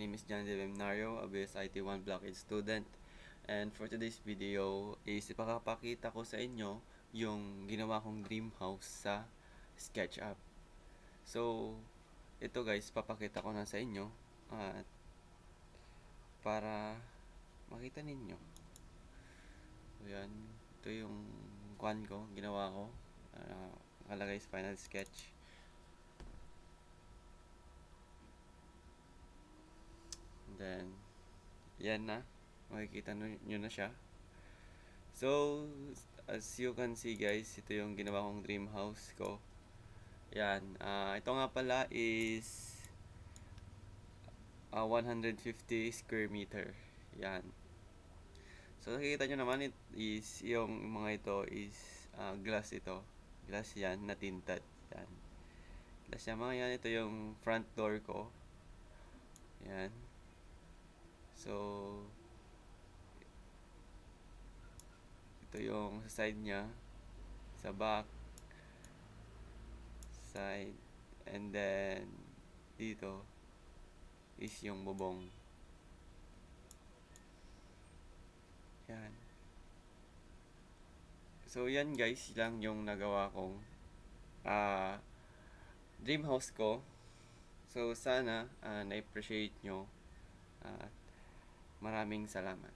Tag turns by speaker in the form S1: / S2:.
S1: name is John Devenario, a BSIT 1 Block 8 student. And for today's video is ipapakita ko sa inyo yung ginawa kong dream house sa SketchUp. So, ito guys, papakita ko na sa inyo at para makita ninyo. So, yan. Ito yung ginawa ko. Nakalagay sa final sketch. Then, yan na. Makikita nyo na siya. So, as you can see guys, ito yung ginawa kong dream house ko. Yan. Ito nga pala is 150 square meter. Yan. So, nakikita nyo naman is yung mga ito is glass ito. Glass yan na tinted. Yan. Glass yan mga yan. Ito yung front door ko. Yan. So, ito yung sa side niya, sa back, side, and then dito is yung bubong. Yan. So, yan guys, lang yung nagawa kong dream house ko. So, sana na-appreciate nyo. Maraming salamat.